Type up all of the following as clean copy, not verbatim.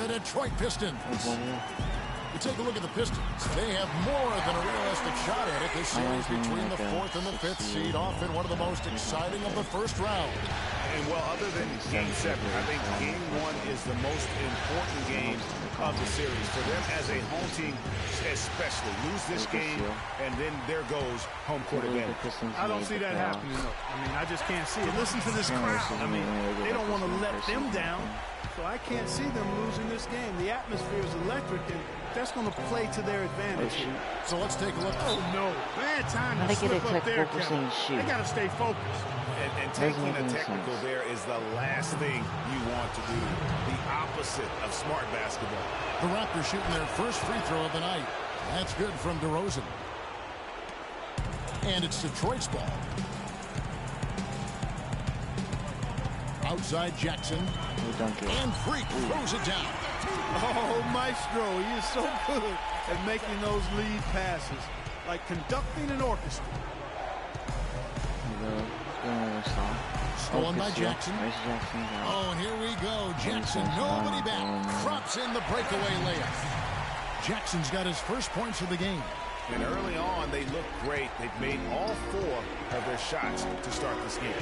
the Detroit Pistons. You take a look at the Pistons. They have more than a realistic shot at it. This series between the 4th and the 5th seed, off in one of the most exciting of the first round. And well, other than Game 7, I think Game 1 is the most important game of the series. For them as a home team, especially, lose this game, and then there goes home court advantage. I don't see that happening, though. I mean, I just can't see it. Listen to this crowd. I mean, they don't want to let them down. So I can't see them losing this game. The atmosphere is electric, and that's going to play to their advantage. So let's take a look. Oh, no. Bad time to slip up there, Kevin. They got to stay focused. And taking a technical there is the last thing you want to do. The opposite of smart basketball. The Raptors shooting their first free throw of the night. That's good from DeRozan. And it's Detroit's ball. Outside Jackson. And Freak throws it down. Oh, Maestro, he is so good at making those lead passes. Like conducting an orchestra. Stolen by Jackson. Oh, and here we go. Jackson, nobody back. Drops in the breakaway layup. Jackson's got his first points of the game. And early on, they look great. They've made all 4 of their shots to start this game.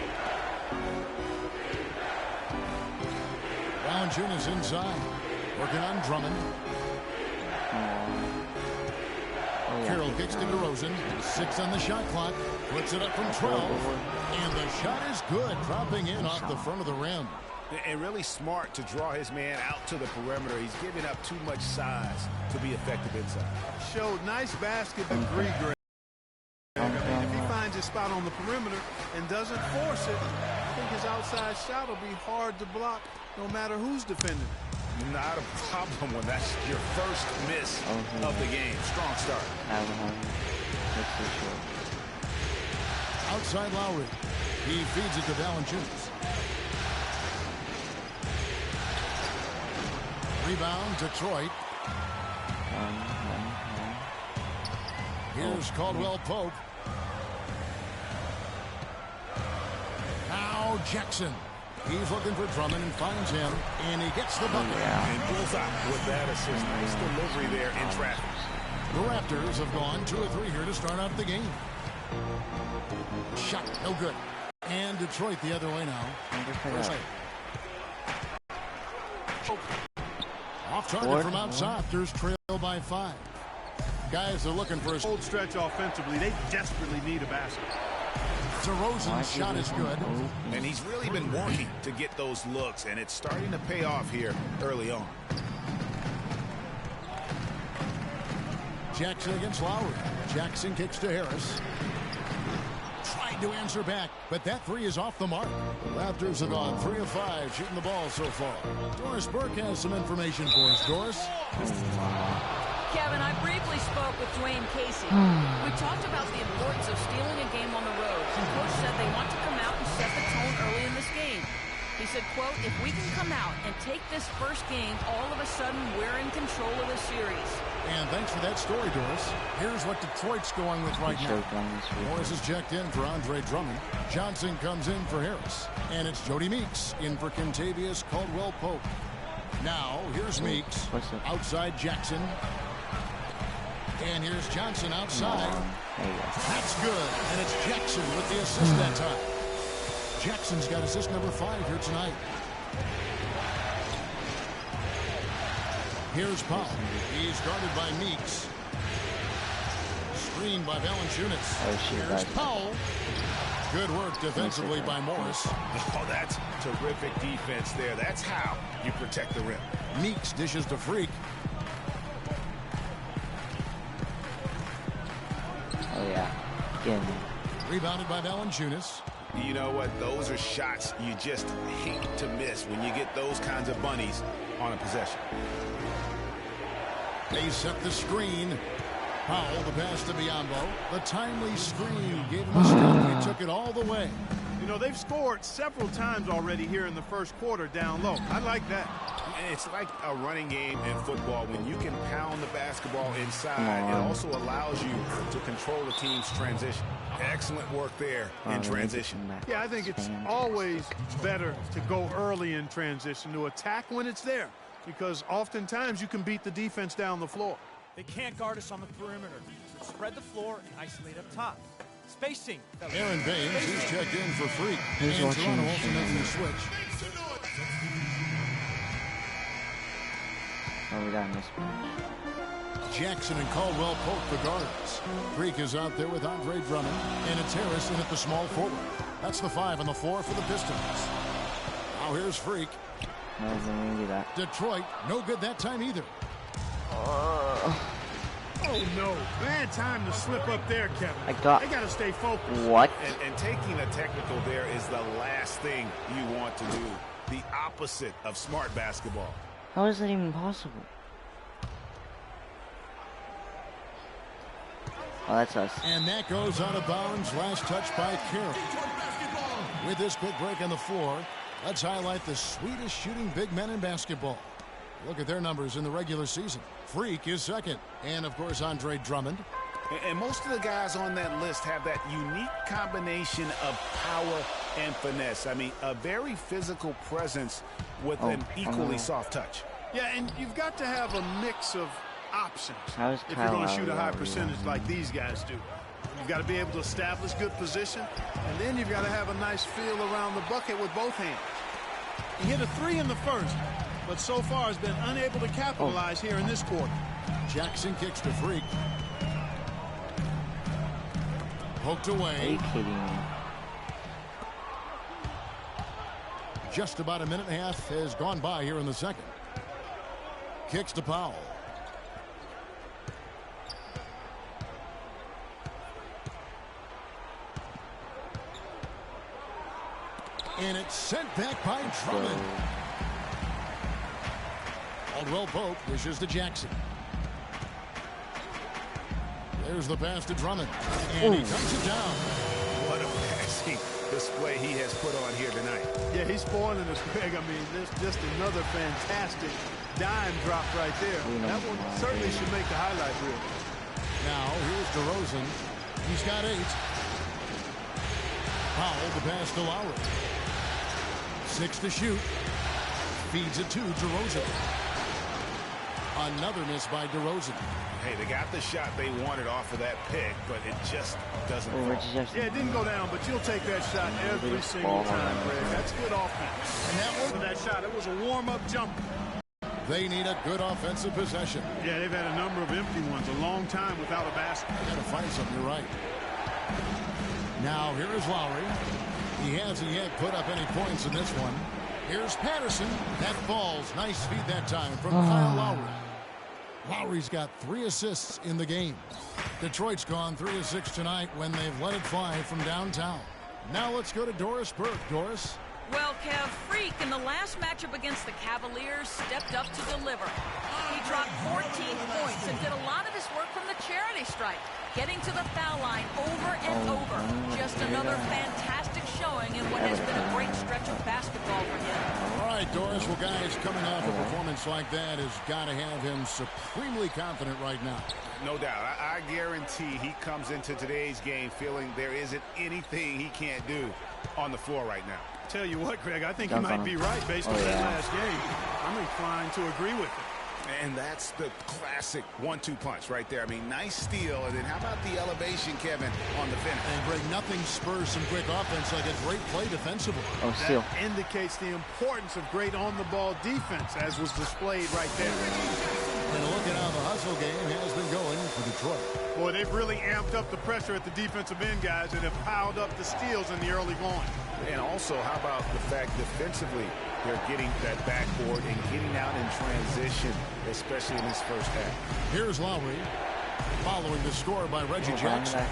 Valanciunas inside. Working on Drummond. Carroll kicks to DeRozan. 6 on the shot clock. Puts it up from 12. And the shot is good. Dropping in off the front of the rim. And really smart to draw his man out to the perimeter. He's giving up too much size to be effective inside. Showed nice basket degree, Greg. I mean, if he finds his spot on the perimeter and doesn't force it, I think his outside shot will be hard to block no matter who's defending it. Not a problem when that's your first miss of the game. Strong start. Outside Lowry. He feeds it to Valanciunas. Rebound, Detroit. Here's Caldwell Pope. Now Jackson. He's looking for Drummond and finds him, and he gets the bucket. And bullseye with that assist. Nice delivery there in traffic. The Raptors have gone 2 of 3 here to start out the game. Shot, no good. And Detroit the other way now. Off target from outside. Raptors trail by 5. Guys are looking for a old stretch offensively. They desperately need a basket. DeRozan's shot is good. And he's really been working to get those looks, and it's starting to pay off here early on. Jackson against Lowry. Jackson kicks to Harris. Tried to answer back, but that 3 is off the mark. The Raptors have gone 3 of 5 shooting the ball so far. Doris Burke has some information for us. Doris? Kevin, I briefly spoke with Dwayne Casey. We talked about the importance of stealing a game on the road. And Coach said they want to come out and set the tone early in this game. He said, quote, if we can come out and take this first game, all of a sudden we're in control of the series. And thanks for that story, Doris. Here's what Detroit's going with right now. Morris is checked in for Andre Drummond. Johnson comes in for Harris. And it's Jody Meeks in for Kentavious Caldwell-Pope. Now, here's Meeks. Outside Jackson. And here's Johnson outside. That's good. And it's Jackson with the assist that time. Jackson's got assist number 5 here tonight. Here's Powell. He's guarded by Meeks. Screened by Valanciunas. Here's Powell. Good work defensively by Morris. Oh, that's terrific defense there. That's how you protect the rim. Meeks dishes to Freak. Oh, yeah. Again. Rebounded by Valanciunas. You know what? Those are shots you just hate to miss when you get those kinds of bunnies on a possession. They set the screen. Powell, the pass to Biyombo. The timely screen gave him a stop. He took it all the way. You know, they've scored several times already here in the first quarter down low. I like that. And it's like a running game in football. When you can pound the basketball inside, it also allows you to control the team's transition. Excellent work there in transition. Yeah, I think it's always better to go early in transition, to attack when it's there. because oftentimes you can beat the defense down the floor. They can't guard us on the perimeter. So spread the floor and isolate up top. Spacing. Aaron Baines, he's checked in for Freak. He's and watching Toronto the also show. making the switch. Oh, we got a mismatch. Jackson and Caldwell Pope the guards. Freak is out there with Andre Drummond, and it's Harrison at the small forward. That's the 5 on the floor for the Pistons. Now here's Freak. No, I didn't mean to do that. Detroit, no good that time either. Oh, no. Bad time to slip up there, Kevin. I got... They got to stay focused. What? And taking a technical there is the last thing you want to do. The opposite of smart basketball. How is that even possible? Oh, that's us. And that goes out of bounds. Last touch by Carroll. With this quick break on the floor, let's highlight the sweetest shooting big men in basketball. Look at their numbers in the regular season. Freak is second. And, of course, Andre Drummond. And most of the guys on that list have that unique combination of power and finesse. I mean, a very physical presence with an equally soft touch. Yeah, and you've got to have a mix of options How's if you're going to Kyle shoot a high Lowry percentage running? like these guys do. You've got to be able to establish good position, and then you've got to have a nice feel around the bucket with both hands. He hit a 3 in the first, but so far has been unable to capitalize here in this quarter. Jackson kicks to Freak. Poked Are you away. kidding me? Just about a minute and a half has gone by here in the second. Kicks to Powell. And it's sent back by Drummond. Caldwell Pope dishes to Jackson. There's the pass to Drummond. And he comes it down. What a passing display he has put on here tonight. Yeah, he's spoiling us, Greg. I mean, this just another fantastic dime drop right there. That one certainly should make the highlight reel. Now, here's DeRozan. He's got 8. Powell, the pass to Lowry. 6 to shoot. Feeds it to DeRozan. Another miss by DeRozan. Hey, they got the shot they wanted off of that pick, but it just doesn't fall. Yeah, it didn't go down, but you'll take that shot every single time, Greg. That's good offense. And that wasn't that shot. It was a warm-up jumper. They need a good offensive possession. Yeah, they've had a number of empty ones, a long time without a basket. Got to find something, you're right. Now, here is Lowry. He hasn't yet put up any points in this one. Here's Patterson. That falls. Nice feed that time from Kyle Lowry. Lowry's got 3 assists in the game. Detroit's gone 3 of 6 tonight when they've let it fly from downtown. Now let's go to Doris Burke. Doris? Well, Kev, Freak in the last matchup against the Cavaliers stepped up to deliver. He dropped 14 points and did a lot of his work from the charity stripe, getting to the foul line over and over. Just another fantastic showing in what has been a great stretch of basketball for him. All right, Doris. Well, guys, coming off a performance like that has got to have him supremely confident right now. No doubt. I guarantee he comes into today's game feeling there isn't anything he can't do on the floor right now. Tell you what, Greg, I think you might be right based on that last game. I'm inclined to agree with it. And that's the classic 1-2 punch right there. I mean, nice steal. And then how about the elevation, Kevin, on the finish? And, Greg, nothing spurs some quick offense like a great play defensively. Oh, steal. That indicates the importance of great on-the-ball defense, as was displayed right there. And look at how the hustle game has been going for Detroit. Boy, they've really amped up the pressure at the defensive end, guys, and have piled up the steals in the early going. And also, how about the fact defensively they're getting that backboard and getting out in transition, especially in this first half. Here's Lowry following the score by Reggie Jackson.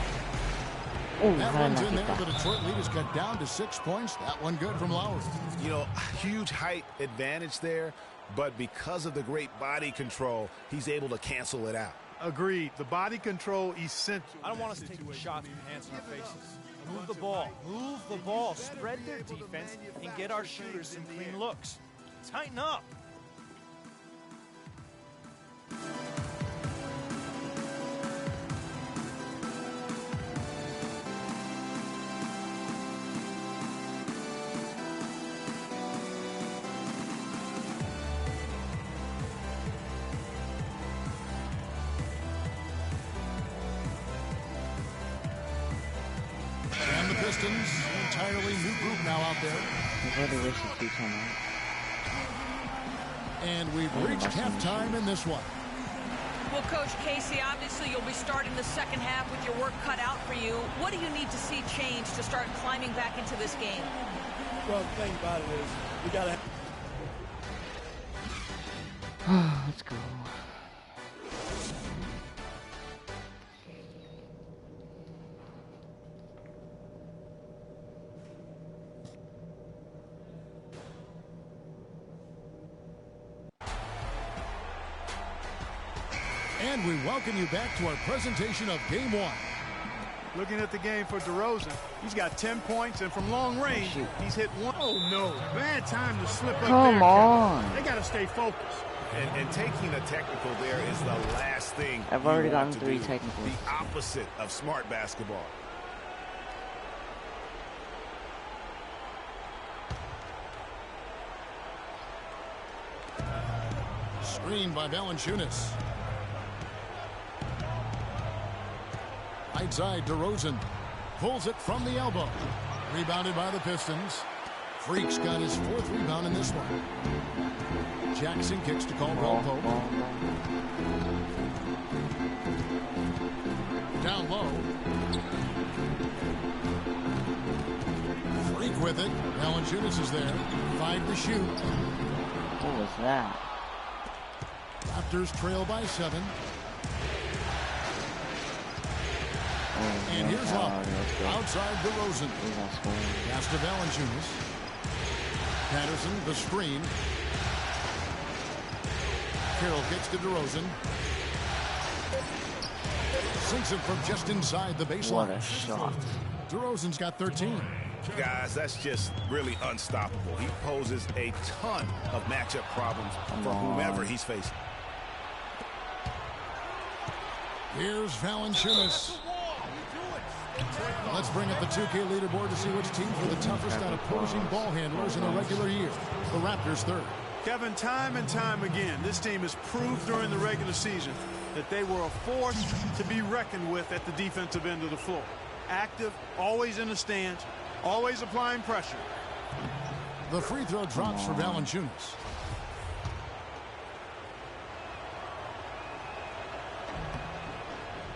That one's in there. The Detroit lead is cut down to 6 points. That one good from Lowry. You know, huge height advantage there, but because of the great body control, he's able to cancel it out. Agreed. The body control essential. I don't want us taking shots with hands in our faces. Move the ball. Move the ball. Spread their defense and get our shooters some clean looks. Tighten up. Pistons, an entirely new group now out there. I've already wasted 2 timeouts. And we've reached halftime in this one. Well, Coach Casey, obviously you'll be starting the second half with your work cut out for you. What do you need to see change to start climbing back into this game? Well, the thing about it is we got to... Let's go. And we welcome you back to our presentation of Game 1. Looking at the game for DeRozan, he's got 10 points, and from long range, he's hit one. Oh, no. Bad time to slip up there. Come on. They got to stay focused. And taking a technical there is the last thing I've already you want gotten to 3 do. technicals. The opposite of smart basketball. Screen by Valanciunas. Right side, DeRozan pulls it from the elbow. Rebounded by the Pistons. Freak's got his 4th rebound in this one. Jackson kicks to Caldwell Pope. Down low. Freak with it. Valanciunas is there. 5 to shoot. What was that? Raptors trail by 7. And here's Love. Outside DeRozan. Pass to Valanciunas. Patterson, the screen. Carroll kicks to DeRozan. Sinks it from just inside the baseline. What a shot. DeRozan's got 13. Guys, that's just really unstoppable. He poses a ton of matchup problems for whomever he's facing. Here's Valanciunas. Let's bring up the 2K leaderboard to see which teams were the toughest out of opposing ball handlers in the regular year. The Raptors 3rd. Kevin, time and time again, this team has proved during the regular season that they were a force to be reckoned with at the defensive end of the floor. Active, always in the stands, always applying pressure. The free throw drops for Valanciunas.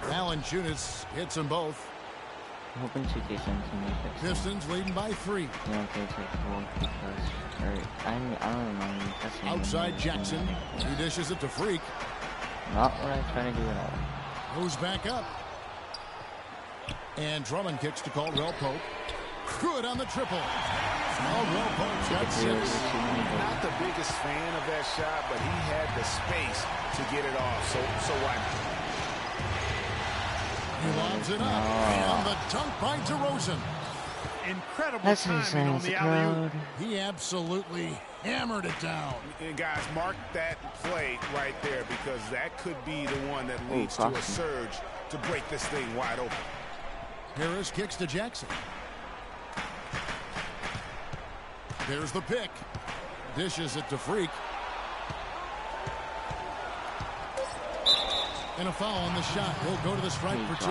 Valanciunas hits them both. I'm hoping 2K sends me fix. Pistons leading by 3. Yeah, okay, take 4 because... I don't remember. Outside Jackson. He dishes it to Freak. Not what I try to do at all. Goes back up. And Drummond kicks to Caldwell Pope. Good on the triple. Caldwell Pope's got 6. Not the biggest fan of that shot, but he had the space to get it off. So why not? He lobs it up. And the dunk by DeRozan. Incredible timing on the alley-oop. He absolutely hammered it down. And guys, mark that play right there because that could be the one that leads to a surge to break this thing wide open. Harris kicks to Jackson. There's the pick. Dishes it to Freak. And a foul on the shot. He'll go to the stripe for 2.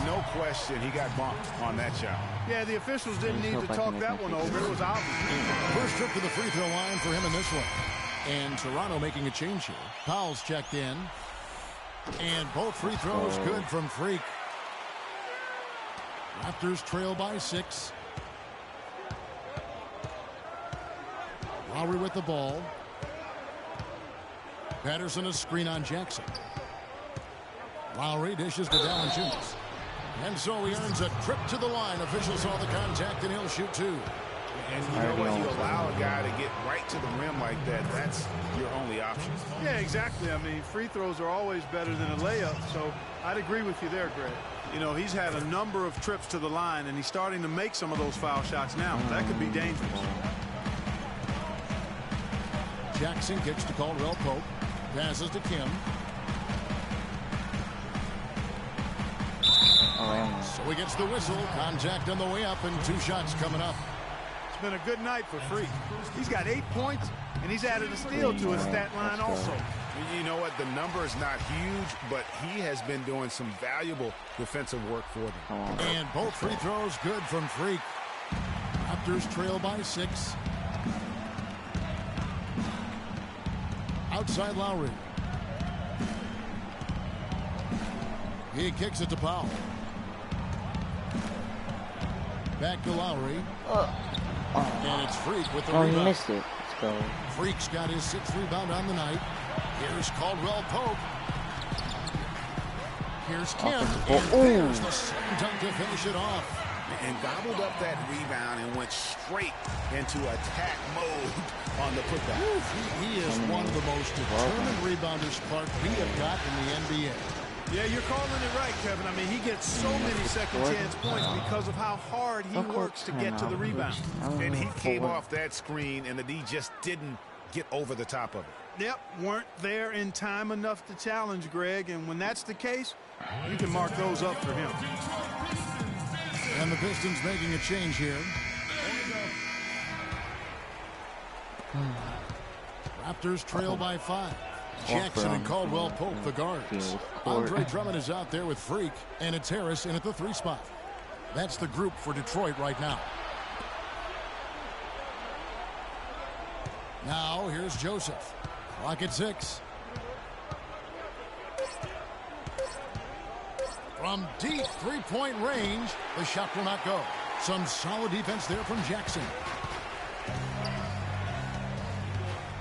No question, he got bumped on that shot. Yeah, the officials didn't need to talk that one over. It was obvious. First trip to the free throw line for him in this one. And Toronto making a change here. Powell's checked in. And both free throws good from Freak. Raptors trail by 6. Lowry with the ball. Patterson a screen on Jackson. Lowry dishes to Valanciunas. And so he earns a trip to the line. Officials saw the contact and he'll shoot 2. And you know what? You allow a guy to get right to the rim like that. That's your only option. Yeah, exactly. I mean, free throws are always better than a layup. So I'd agree with you there, Greg. You know, he's had a number of trips to the line, and he's starting to make some of those foul shots now. That could be dangerous. Jackson kicks to Caldwell Pope. Passes to Kim. So he gets the whistle. Contact on the way up, and 2 shots coming up. It's been a good night for Freak. He's got 8 points, and he's added a steal to his stat line also. You know what? The number is not huge, but he has been doing some valuable defensive work for them. And both free throws good from Freak. Raptors trail by 6. Outside Lowry. He kicks it to Powell. Back to Lowry. And it's Freak with the rebound. He missed it. Let's go. Freak's got his 6th rebound on the night. Here's Caldwell Pope. Here's Kemp. And there's the slam dunk to finish it off. And gobbled up that rebound and went straight into attack mode on the putback. He is one of the most determined rebounders, Clark, we have got in the NBA. Yeah, you're calling it right, Kevin. I mean, he gets so many second chance points because of how hard he works to get to the rebound. And he came off that screen, and the D just didn't get over the top of it. Yep, weren't there in time enough to challenge Greg, and when that's the case, you can mark those up for him. And the Pistons making a change here. Raptors trail by 5. Jackson and Caldwell Pope, the guards. Andre Drummond is out there with Freak, and it's Harris in at the 3 spot. That's the group for Detroit right now. Now, here's Joseph. Clock at 6. From deep three-point range, the shot will not go. Some solid defense there from Jackson.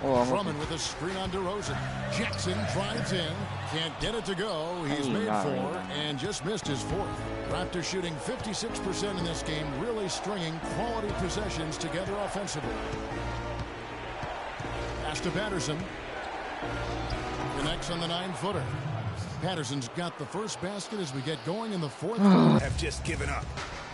Drummond with a screen on DeRozan. Jackson drives in. Can't get it to go. He's made 4 and just missed his 4th. Raptors shooting 56% in this game, really stringing quality possessions together offensively. Pass to Patterson. Connects on the 9-footer. Patterson's got the first basket as we get going in the 4th quarter. Have just given up.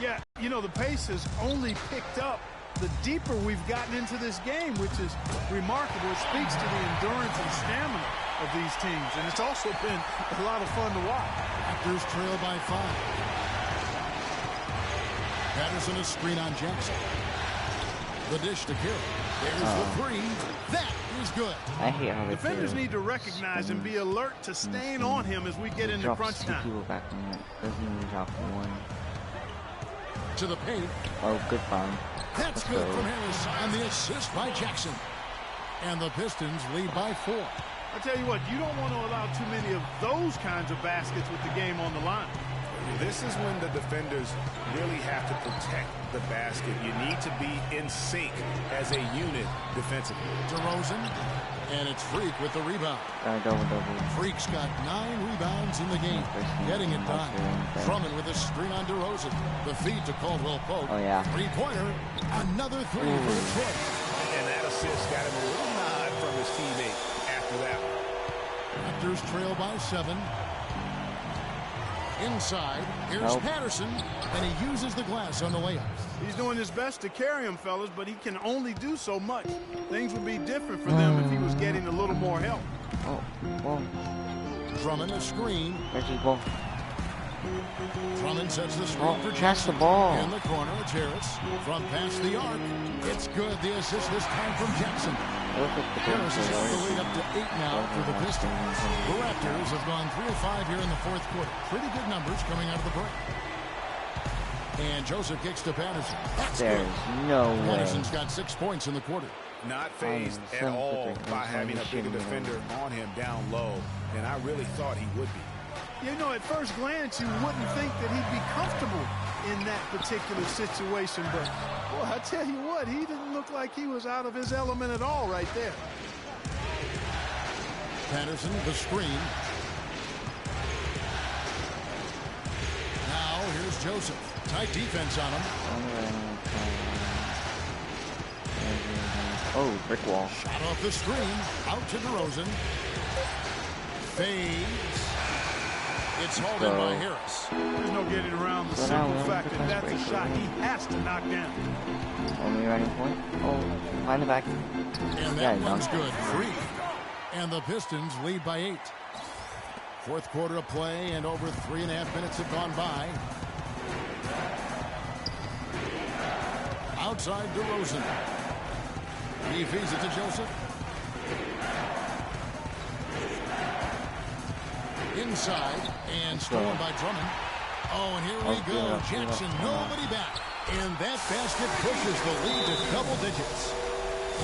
Yeah, you know, the pace has only picked up the deeper we've gotten into this game, which is remarkable. It speaks to the endurance and stamina of these teams, and it's also been a lot of fun to watch. Raptors trail by 5. Patterson a screen on Jackson. The dish to Carroll. There's the 3. That is good. I hate how defenders need to recognize and be alert to staying on him as we get into crunch time. Back in it. Doesn't even drop 1. To the paint. Oh, good foul. That's good from Harris on the assist by Jackson. And the Pistons lead by 4. I tell you what, you don't want to allow too many of those kinds of baskets with the game on the line. This is when the defenders really have to protect the basket. You need to be in sync as a unit defensively. DeRozan, and it's Freak with the rebound. Double. Freak's got 9 rebounds in the game, getting it done. Drummond with a screen on DeRozan. The feed to Caldwell Pope. Oh, yeah. 3-pointer, another 3 for Detroit. And that assist got him a little nod from his teammate after that. Raptors trail by 7. Inside, here's Patterson, and he uses the glass on the layup. He's doing his best to carry him, fellas, but he can only do so much. Things would be different for them if he was getting a little more help. Drummond a screen. Drummond sets the screen for Jackson. The ball. In the corner, it's Harris. From past the arc, it's good. The assist this time from Jackson. Harris has held the lead up to 8 now for the Pistons. The Raptors have gone 3 of 5 here in the 4th quarter. Pretty good numbers coming out of the break. And Joseph kicks to Patterson. That's There's good. No way. Patterson's got 6 points in the quarter. Not phased at all by having a bigger defender on him down low, and I really thought he would be. You know, at first glance, you wouldn't think that he'd be comfortable in that particular situation, but, boy, I tell you what, he didn't look like he was out of his element at all right there. Patterson, the screen. Now, here's Joseph. Tight defense on him. Oh, brick wall. Shot off the screen. Out to DeRozan. Fades. It's hauled in by Harris. There's no getting around the simple fact that that's a shot he has to knock down. Only running point. Oh, find the back. And that one's good. Free. And the Pistons lead by 8. 4th quarter of play, and over 3.5 minutes have gone by. Outside DeRozan. He feeds it to Joseph. inside and stolen by Drummond. Oh, and here we go. Jackson, nobody back. And that basket pushes the lead to double digits.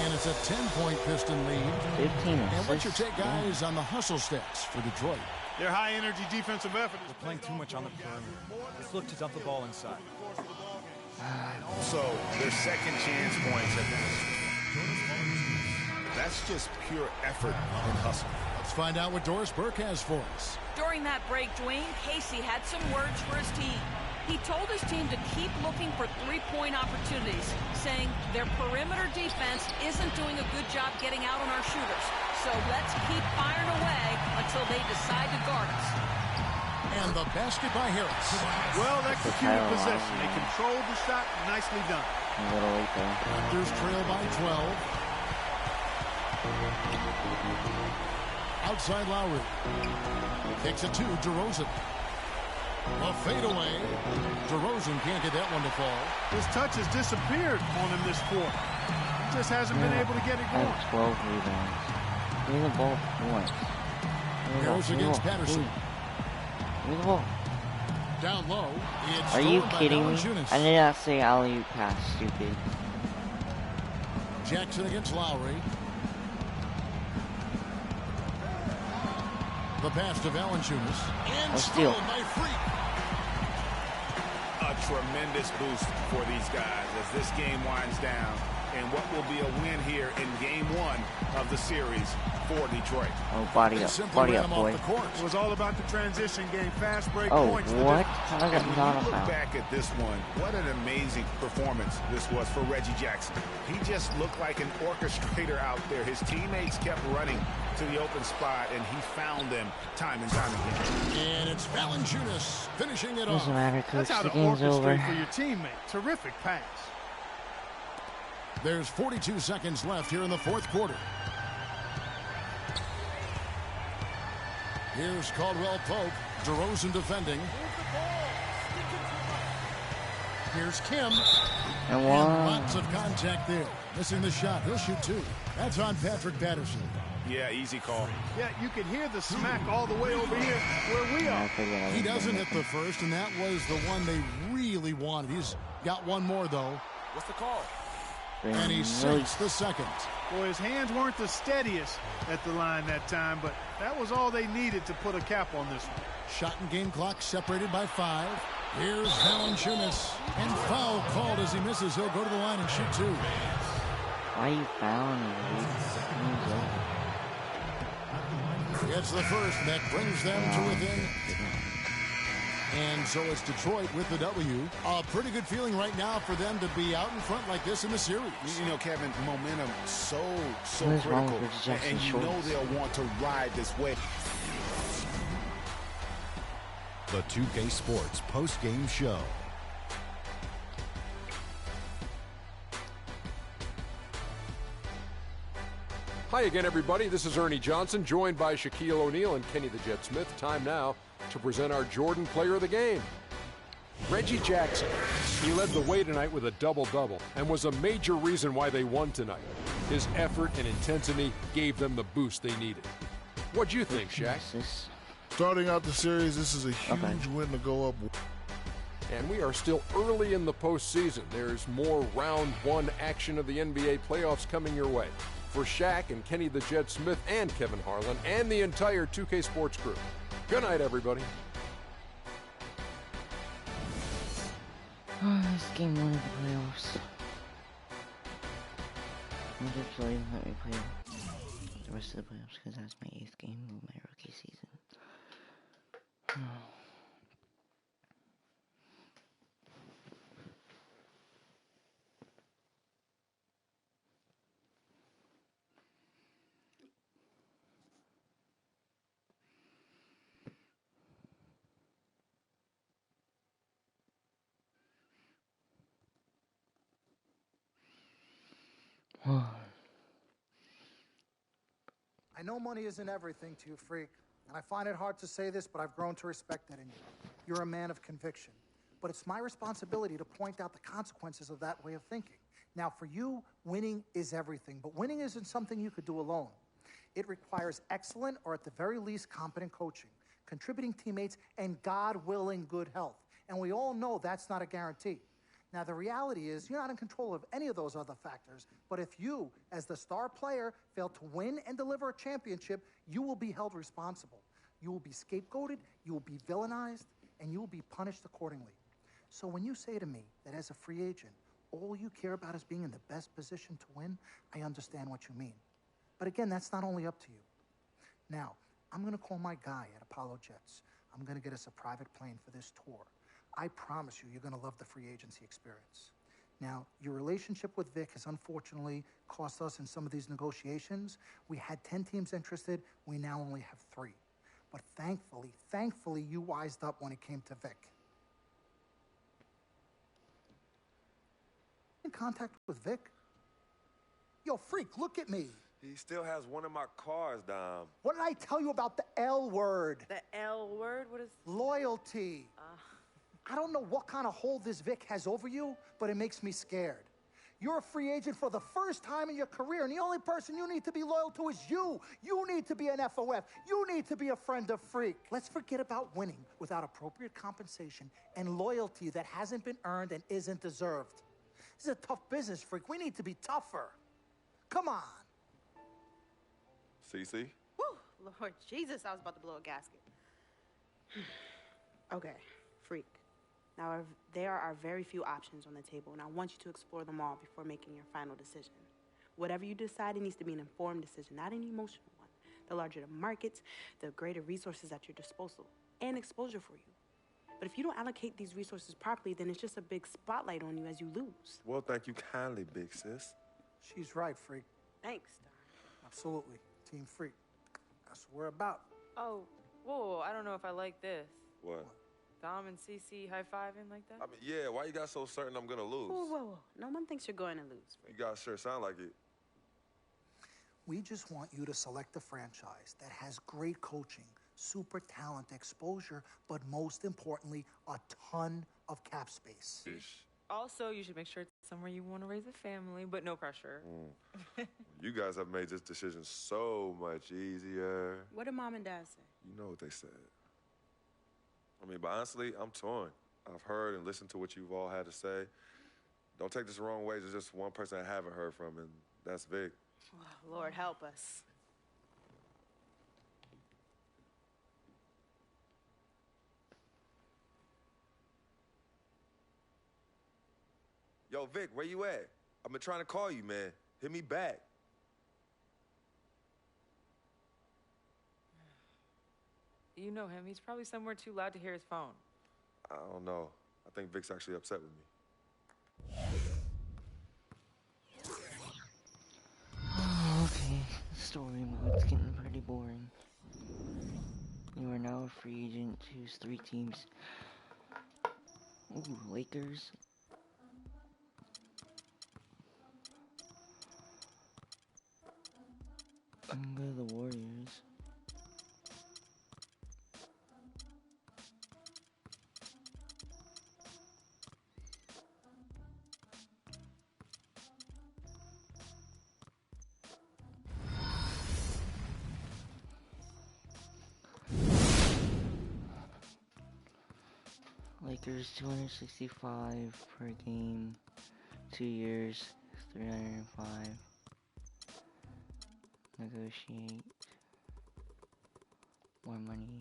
And it's a 10-point Piston lead. 15 assists. And what's your take, guys, on the hustle stats for Detroit? Their high-energy defensive effort. They're playing too much on the perimeter. Let's look to dump the ball inside. And also, their second chance points at that. That's just pure effort and hustle. Let's find out what Doris Burke has for us. During that break, Dwayne Casey had some words for his team. He told his team to keep looking for three-point opportunities, saying their perimeter defense isn't doing a good job getting out on our shooters. So let's keep firing away until they decide to guard us. And the basket by Harris. Well executed possession. They controlled the shot. Nicely done. A little late there. Raptors trail by 12. Outside Lowry. Kicks it to DeRozan. A fadeaway. DeRozan can't get that one to fall. His touch has disappeared on him this quarter. He just hasn't been able to get it I going. have 12 rebounds. Give me the ball once. Harris against Patterson. Give me the ball. Down low. It's Are you stolen by kidding me? Valanciunas. I did not say alley-oop pass, stupid. Jackson against Lowry. The pass to Valanciunas. And steal. stolen by Freak. A tremendous boost for these guys as this game winds down. And what will be a win here in game one of the series for Detroit. Oh, body up, boy. It was all about the transition game, fast break Oh, points. what? How did And I when not you a look foul? back at this one, what an amazing performance this was for Reggie Jackson. He just looked like an orchestrator out there. His teammates kept running to the open spot, and he found them time and time again. And it's Valanciunas finishing it off. Doesn't matter, coach. That's how The to game's over. orchestrate for your teammate. Terrific pass. There's 42 seconds left here in the fourth quarter. Here's Caldwell Pope. DeRozan defending. Here's Kim. And And one. lots of contact there. Missing the shot. He'll shoot two. That's on Patrick Patterson. Yeah, easy call. Yeah, you can hear the smack all the way over here where we I are. figured I He was doesn't gonna- hit the first, and that was the one they really wanted. He's got one more, though. What's the call? And he sinks the second. Boy, his hands weren't the steadiest at the line that time, but that was all they needed to put a cap on this one. Shot and game clock separated by 5. Here's Valanciunas. And foul called as he misses. He'll go to the line and shoot two. Why are you fouling me, dude? Game's over. It's the first that brings them to within. And so it's Detroit with the W. A pretty good feeling right now for them to be out in front like this in the series. You know, Kevin, momentum so What is wrong critical. with Reggie Jackson's And you know shorts? they'll want to ride this wave. The 2K Sports post-game show. Hi again, everybody. This is Ernie Johnson, joined by Shaquille O'Neal and Kenny the Jet Smith. Time now to present our Jordan Player of the Game. Reggie Jackson. He led the way tonight with a double-double and was a major reason why they won tonight. His effort and intensity gave them the boost they needed. What'd you think, Shaq? Assists. Starting out the series, this is a huge win to go up. And we are still early in the postseason. There's more round one action of the NBA playoffs coming your way. For Shaq and Kenny the Jet Smith and Kevin Harlan and the entire 2K Sports crew. Good night, everybody. Oh, this game one of the playoffs. Eventually, let me play the rest of the playoffs because that's my 8th game of my rookie season. I know money isn't everything to you, Freak, and I find it hard to say this, but I've grown to respect that in you. You're a man of conviction. But it's my responsibility to point out the consequences of that way of thinking. Now, for you, winning is everything, but winning isn't something you could do alone. It requires excellent, or at the very least, competent coaching. contributing teammates, and God willing, good health. And we all know that's not a guarantee. Now, the reality is you're not in control of any of those other factors, but if you, as the star player, fail to win and deliver a championship, you will be held responsible. You will be scapegoated, you will be villainized, and you will be punished accordingly. So when you say to me that as a free agent, all you care about is being in the best position to win, I understand what you mean. But again, that's not only up to you. Now, I'm going to call my guy at Apollo Jets. I'm going to get us a private plane for this tour. I promise you, you're going to love the free agency experience. Now, your relationship with Vic has unfortunately cost us in some of these negotiations. We had 10 teams interested. We now only have 3. But thankfully, you wised up when it came to Vic. In contact with Vic? Yo, freak, look at me. He still has one of my cars, Dom. What did I tell you about the L word? The L word? What is... Loyalty. I don't know what kind of hold this Vic has over you, but it makes me scared. You're a free agent for the first time in your career, and the only person you need to be loyal to is you. You need to be an FOF. You need to be a friend of Freak. Let's forget about winning without appropriate compensation and loyalty that hasn't been earned and isn't deserved. This is a tough business, Freak. We need to be tougher. Come on. CC? Woo, Lord Jesus, I was about to blow a gasket. Okay, Freak. Now, there are very few options on the table, and I want you to explore them all before making your final decision. Whatever you decide, it needs to be an informed decision, not an emotional one. The larger the markets, the greater resources at your disposal and exposure for you. But if you don't allocate these resources properly, then it's just a big spotlight on you as you lose. Well, thank you kindly, big sis. She's right, Freak. Thanks, Don. Absolutely. Team Freak. That's what we're about. Oh, whoa, I don't know if I like this. What? Dom and CC high-fiving like that? I mean, yeah, why you got so certain I'm gonna lose? Whoa. No one thinks you're going to lose, Freak. You guys sure sound like it. We just want you to select a franchise that has great coaching, super talent, exposure, but most importantly, a ton of cap space. Also, you should make sure it's somewhere you want to raise a family, but no pressure. You guys have made this decision so much easier. What did Mom and Dad say? You know what they said. I mean, but honestly, I'm torn. I've heard and listened to what you've all had to say. Don't take this the wrong way. There's just one person I haven't heard from, and that's Vic. Oh, Lord, help us. Yo, Vic, where you at? I've been trying to call you, man. Hit me back. You know him. He's probably somewhere too loud to hear his phone. I don't know. I think Vic's actually upset with me. Okay, story mode's getting pretty boring. You are now a free agent. Choose 3 teams. Ooh, Lakers. I'm gonna go to the Warriors. Lakers 265 per game, 2 years, 305. Negotiate more money.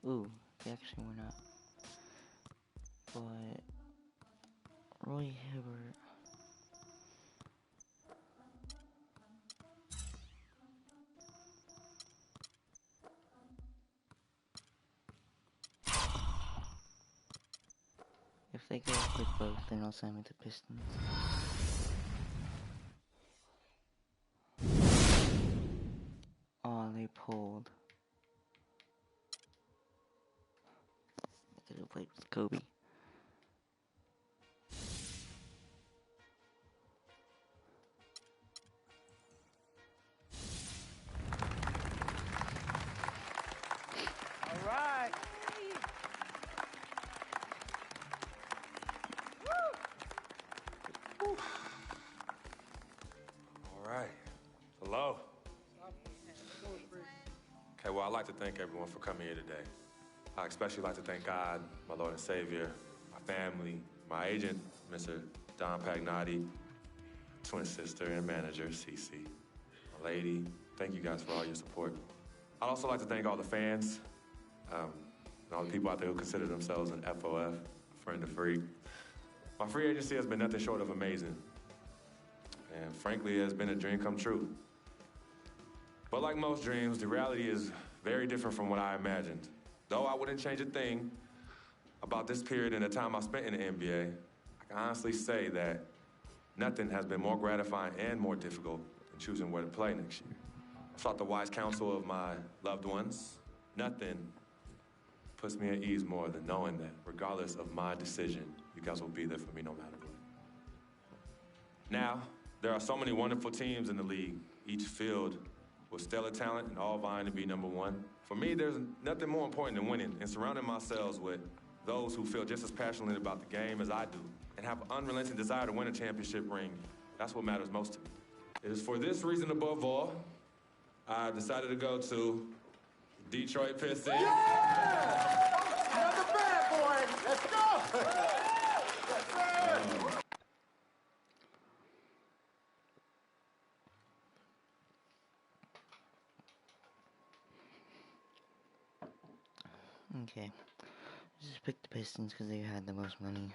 Ooh, they actually went up. But Roy Hibbert. If they go with both, then I'll sign with the Pistons. Oh, they pulled. They could have played with Kobe. well, I'd like to thank everyone for coming here today. I especially like to thank God, my Lord and Savior, my family, my agent, Mr. Don Pagnotti, twin sister and manager, Cece, my lady. Thank you guys for all your support. I'd also like to thank all the fans, and all the people out there who consider themselves an FOF, friend of Freak. My free agency has been nothing short of amazing. And frankly, it has been a dream come true. But like most dreams, the reality is very different from what I imagined. Though I wouldn't change a thing about this period and the time I spent in the NBA, I can honestly say that nothing has been more gratifying and more difficult than choosing where to play next year. I've sought the wise counsel of my loved ones. Nothing puts me at ease more than knowing that regardless of my decision, you guys will be there for me no matter what. Now, there are so many wonderful teams in the league, each filled with stellar talent and all vying to be number one. For me, there's nothing more important than winning and surrounding myself with those who feel just as passionate about the game as I do and have an unrelenting desire to win a championship ring. That's what matters most to me. It is for this reason above all, I decided to go to Detroit Pistons. Yeah! Another bad boy! Let's go! Yes, sir! Okay. Just pick the Pistons because they had the most money.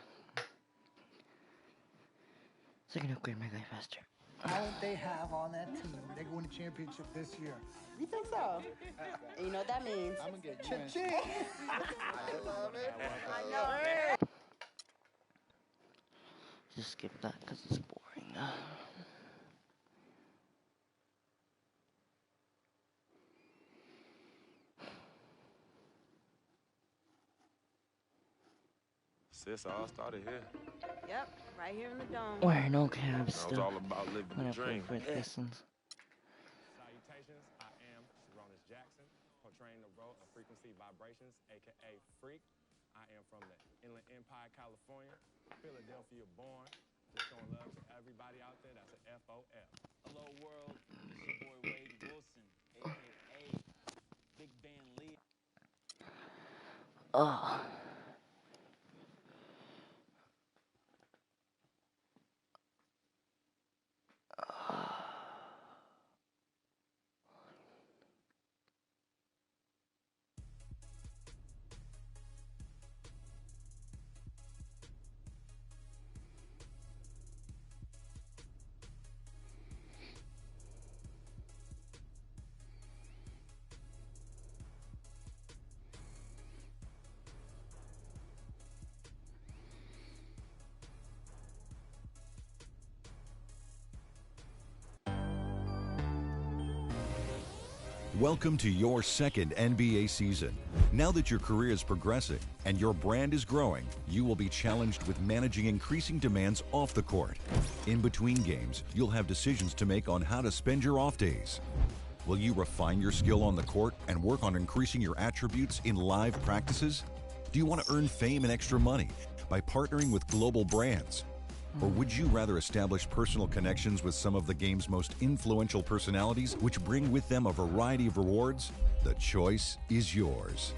So I can upgrade my guy faster. Talent they have on that team, they're going to championship this year. You think so? And you know what that means? I'm gonna get Cha-ching! I love it. I know. Just skip that because it's boring. Sis, all started here. Yep, right here in the dome. Wearing no cabs It's still. all about living the dream. For the Pistons. Salutations, I am Sharonis Jackson, portraying the role of Frequency Vibrations, aka Freak. I am from the Inland Empire, California, Philadelphia born. Just showing love to everybody out there. That's an FOF. Hello world, it's your boy Wade Wilson, aka Big Van Lee. Oh. Welcome to your second NBA season. Now that your career is progressing and your brand is growing, you will be challenged with managing increasing demands off the court. In between games, you'll have decisions to make on how to spend your off days. Will you refine your skill on the court and work on increasing your attributes in live practices? Do you want to earn fame and extra money by partnering with global brands? Or would you rather establish personal connections with some of the game's most influential personalities, which bring with them a variety of rewards? The choice is yours.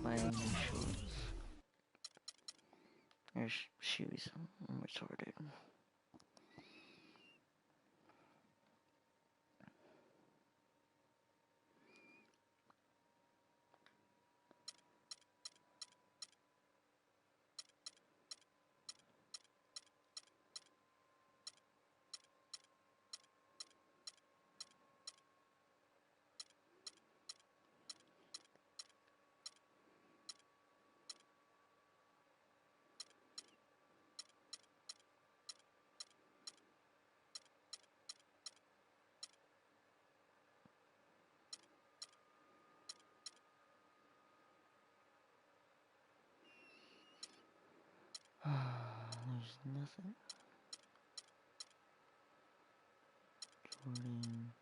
Buying new shoes. Or shoes. I'm retarded. There's nothing. Jordan.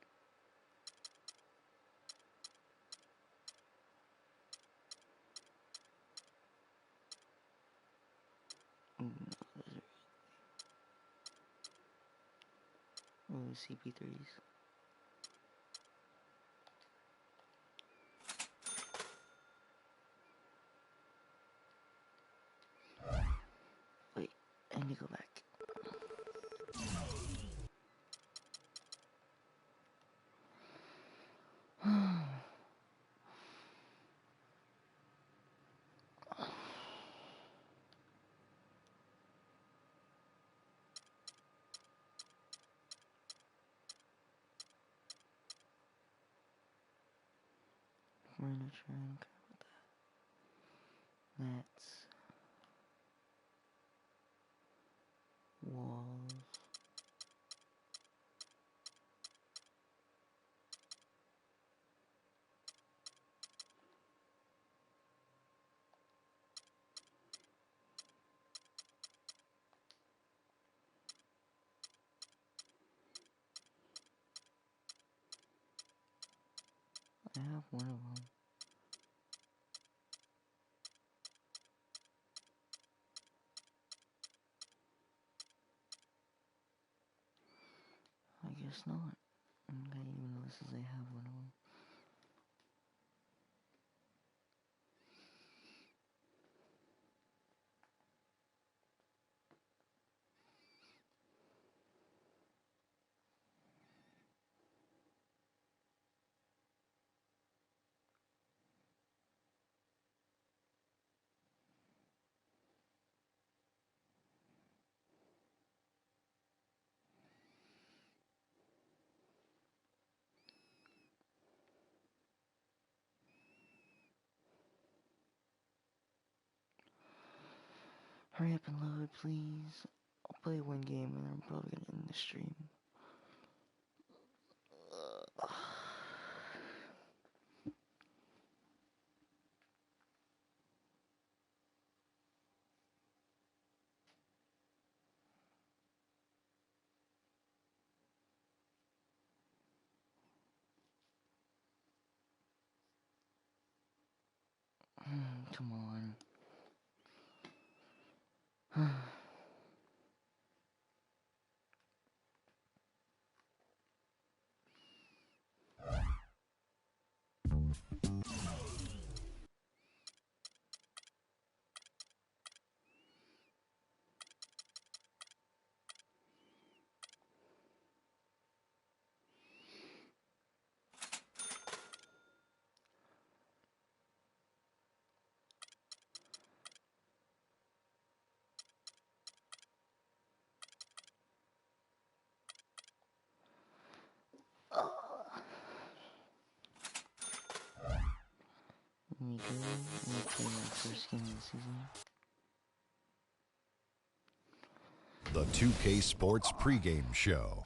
Oh, CP3s. Wait, I need to go back. We're gonna try and cover that. That's walls. I have one of them. I guess not. Okay, even though this says I have one of them. Hurry up and load, please. I'll play one game and I'm probably gonna end the stream. Come on. We go. We'll play our first game of the season. The 2K Sports pregame show.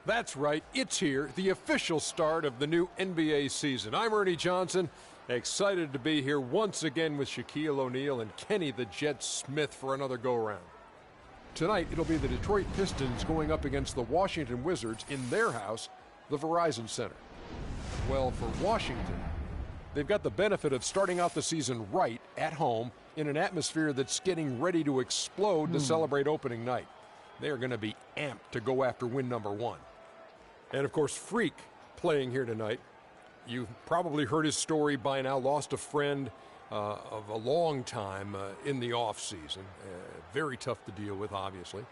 That's right, it's here, the official start of the new NBA season. I'm Ernie Johnson, excited to be here once again with Shaquille O'Neal and Kenny the Jet Smith for another go-around. Tonight, it'll be the Detroit Pistons going up against the Washington Wizards in their house, the Verizon Center. Well, for Washington, they've got the benefit of starting out the season right at home in an atmosphere that's getting ready to explode to celebrate opening night. They are going to be amped to go after win number one. And, of course, Freak playing here tonight. You've probably heard his story by now. Lost a friend of a long time in the offseason. Very tough to deal with, obviously.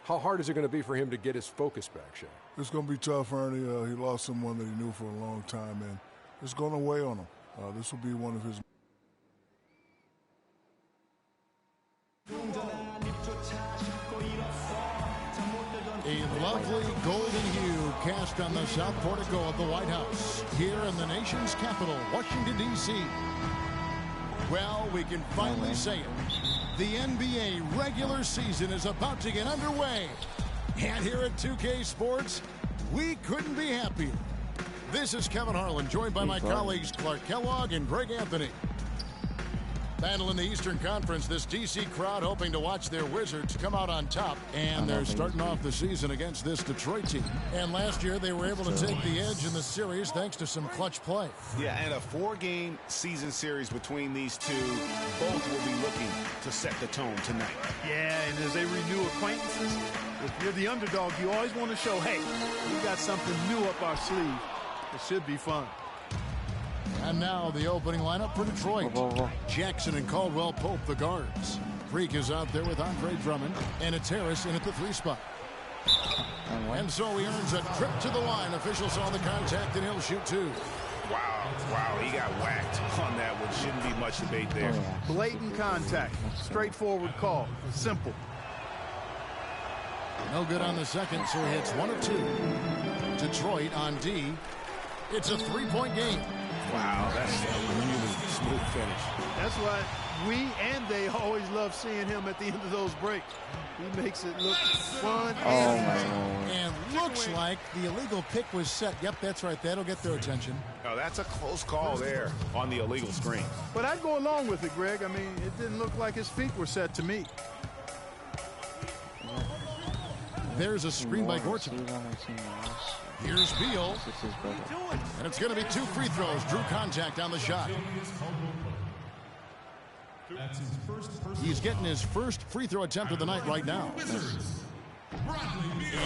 How hard is it going to be for him to get his focus back, Shane? It's going to be tough, Ernie. He lost someone that he knew for a long time, and it's going to weigh on him. This will be one of his... A lovely golden hue cast on the south portico of the White House, here in the nation's capital, Washington, D.C. Well, we can finally say it. The NBA regular season is about to get underway. And here at 2K Sports, we couldn't be happier. This is Kevin Harlan, joined by my colleagues Clark Kellogg and Greg Anthony. Battle in the Eastern Conference. This D.C. crowd hoping to watch their Wizards come out on top. And they're starting off the season against this Detroit team. And last year they were able to take the edge in the series thanks to some clutch play. Yeah, and a 4-game season series between these two. Both will be looking to set the tone tonight. Yeah, and as they renew acquaintances, if you're the underdog, you always want to show, hey, we got something new up our sleeve. It should be fun. And now the opening lineup for Detroit. Jackson and Caldwell Pope, the guards. Freak is out there with Andre Drummond, and it's Harris in at the 3 spot. And so he earns a trip to the line. Officials saw the contact, and he'll shoot 2. Wow, he got whacked on that one. Shouldn't be much debate there. Blatant contact. Straightforward call. Simple. No good on the second, so he hits 1 of 2. Detroit on D. It's a 3-point game. Wow, that's a really smooth finish. That's why we and they always love seeing him at the end of those breaks. He makes it look fun. And looks like the illegal pick was set. Yep, that's right. That'll get their attention. Oh, that's a close call there on the illegal screen. But I'd go along with it, Greg. I mean, it didn't look like his feet were set to me. There's a screen by Gorton. Here's Beal. And it's going to be 2 free throws. Drew contact on the shot. He's getting his first free throw attempt of the night right now.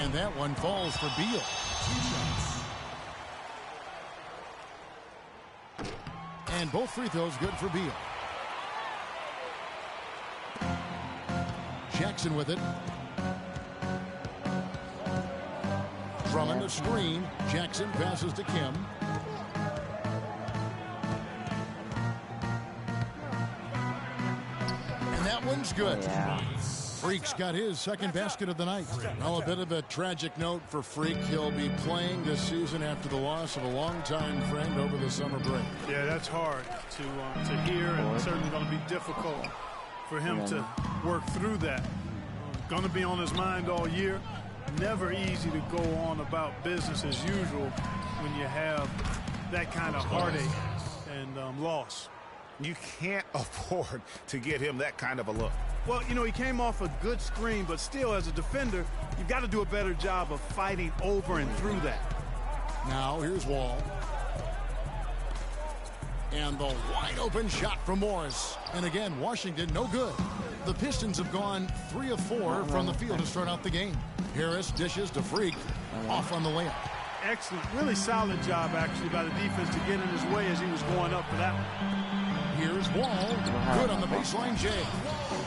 And that one falls for Beal. And both free throws good for Beal. Jackson with it. Drummond a screen. Jackson passes to Kim. And that one's good. Freak's got his second basket of the night. Now a bit of a tragic note for Freak. He'll be playing this season after the loss of a longtime friend over the summer break. Yeah, that's hard to hear, and certainly going to be difficult for him to work through that. Going to be on his mind all year. Never easy to go on about business as usual when you have that kind of heartache and loss. You can't afford to get him that kind of a look. Well, you know, he came off a good screen, but still, as a defender, you've got to do a better job of fighting over and through that. Now, here's Wall. And the wide open shot from Morris. And again, Washington, no good. The Pistons have gone 3 of 4 from the field to start out the game. Harris dishes to Freak. Off on the layup. Excellent. Really solid job, actually, by the defense to get in his way as he was going up for that one. Here's Wall. Good on the baseline, Jay.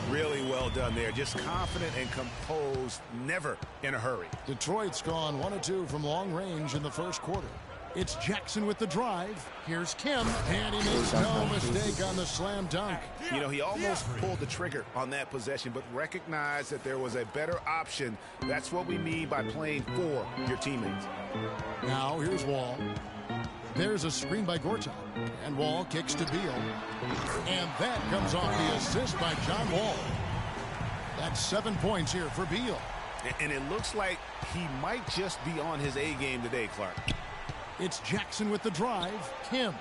Really well done there. Just confident and composed. Never in a hurry. Detroit's gone 1 of 2 from long range in the first quarter. It's Jackson with the drive. Here's Kim. And he makes no mistake on the slam dunk. You know, he almost pulled the trigger on that possession, but recognized that there was a better option. That's what we mean by playing for your teammates. Now here's Wall. There's a screen by Gorton. And Wall kicks to Beal. And that comes off the assist by John Wall. That's 7 points here for Beal. And it looks like he might just be on his A game today, Clark. It's Jackson with the drive. Kim.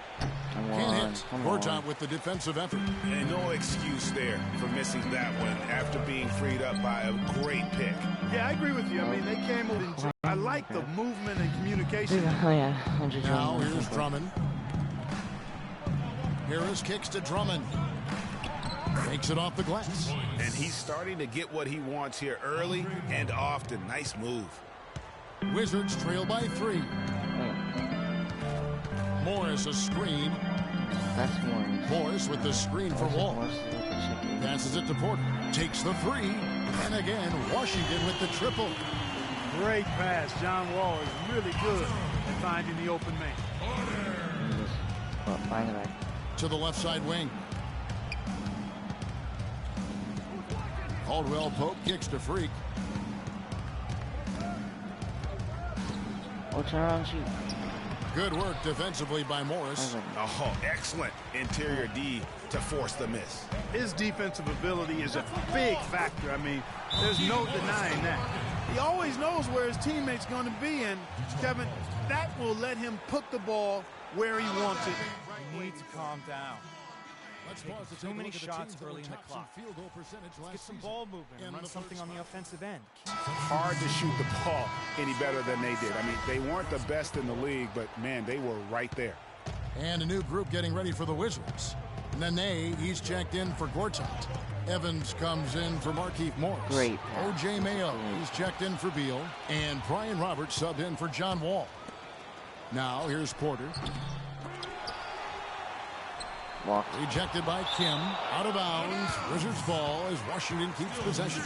Can't hit. Gorton with the defensive effort. And no excuse there for missing that one after being freed up by a great pick. Yeah, I agree with you. I mean, they came over. I like the movement and communication. Now here's Drummond. Harris kicks to Drummond. Takes it off the glass. And he's starting to get what he wants here early and often. Nice move. Wizards trail by 3. Morris a screen. That's Morris. Morris with the screen for Wall. Passes it to Porter. Takes the 3. And again, Washington with the triple. Great pass. John Wall is really good at finding the open man. To the left side wing. Caldwell Pope kicks to Freak. Turn around, shoot. Good work defensively by Morris. Oh, excellent interior D to force the miss. His defensive ability is a big factor. I mean, there's no denying that. He always knows where his teammate's going to be, and Kevin, that will let him put the ball where he wants it. You need to calm down. Let's pause to Too take a many look at the shots teams that early were in the tops clock. field goal percentage Let's last get some season. ball movement and In run the something third on the spot. offensive end. Hard to shoot the ball any better than they did. I mean, they weren't the best in the league, but, man, they were right there. And a new group getting ready for the Wizards. Nene, he's checked in for Gortat. Evans comes in for Markieff Morris. Great. O.J. Mayo, he's checked in for Beal. And Brian Roberts subbed in for John Wall. Now, here's Porter. Rejected by Kim. Out of bounds. Wizards ball as Washington keeps possession.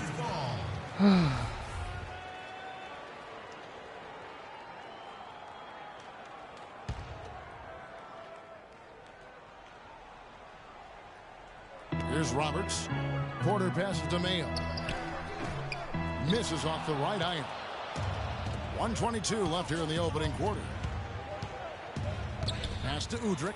Here's Roberts. Porter passes to Mayo. Misses off the right iron. 1:22 left here in the opening quarter. Pass to Udrih.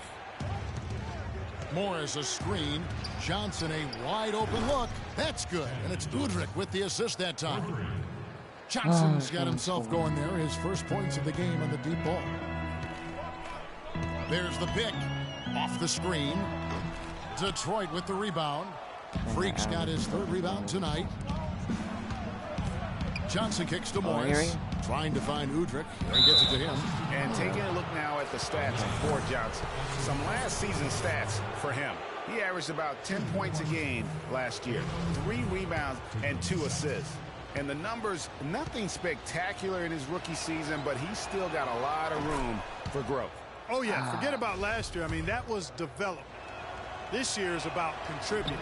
Morris a screen. Johnson a wide open look. That's good. And it's Udrih with the assist that time. Johnson's got himself going there. His first points of the game on the deep ball. There's the pick. Off the screen. Detroit with the rebound. Freak's got his third rebound tonight. Johnson kicks to Morris. Trying to find Udrih and gets it to him. And taking a look now at the stats for Johnson. Some last season stats for him. He averaged about 10 points a game last year. 3 rebounds and 2 assists. And the numbers, nothing spectacular in his rookie season, but he's still got a lot of room for growth. Oh, yeah. Forget about last year. I mean, that was development. This year is about contributing.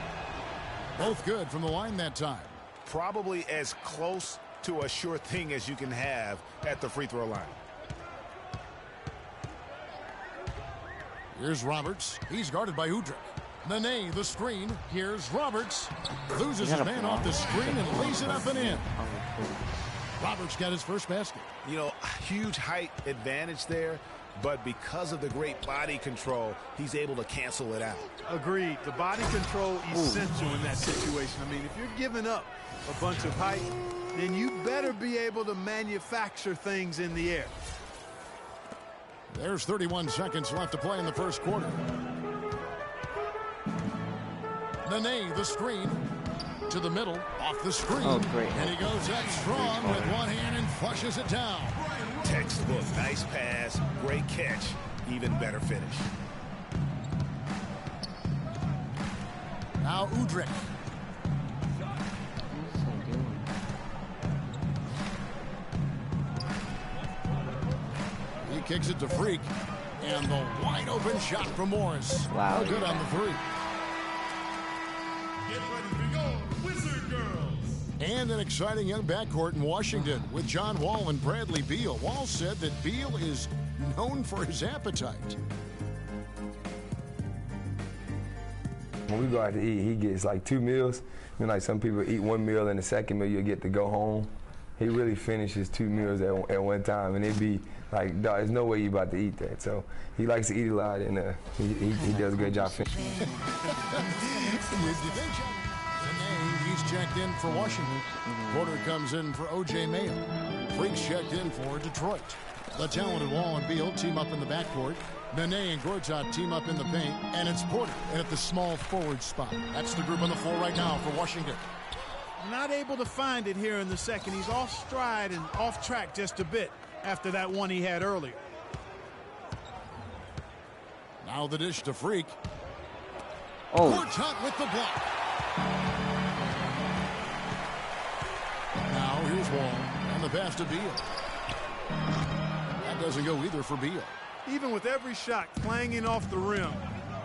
Both good from the line that time. Probably as close to a sure thing as you can have at the free throw line. Here's Roberts. He's guarded by Udrih. Nene, the screen. Here's Roberts. Loses his man off the screen and lays it up and in. Roberts got his first basket. You know, huge height advantage there, but because of the great body control, he's able to cancel it out. Agreed. The body control essential in that situation. I mean, if you're giving up a bunch of height, then you better be able to manufacture things in the air. There's 31 seconds left to play in the first quarter. Nene, the screen. To the middle, off the screen. Oh, great. And he goes up strong with one hand and flushes it down. Textbook, nice pass, great catch, even better finish. Now Udrih. He kicks it to Freak. And the wide open shot from Morris. Wow. No good on the three. Get ready to go, Wizard Girls. And an exciting young backcourt in Washington with John Wall and Bradley Beal. Wall said that Beal is known for his appetite. When we go out to eat, he gets like 2 meals. You know, like some people eat 1 meal and the second meal you get to go home. He really finishes 2 meals at one time, and it'd be like, there's no way you about to eat that. So he likes to eat a lot, and he does a great job finishing. He's checked in for Washington. Porter comes in for O.J. Mayo. Freak's checked in for Detroit. The talented Wall and Beal team up in the backcourt. Nene and Gortat team up in the paint. And it's Porter at the small forward spot. That's the group on the floor right now for Washington. Not able to find it here in the second. He's off stride and off track just a bit after that one he had earlier. Now the dish to Freak. Oh. Gortat with the block. Now here's Wall and the pass to Beal. That doesn't go either for Beal. Even with every shot clanging off the rim,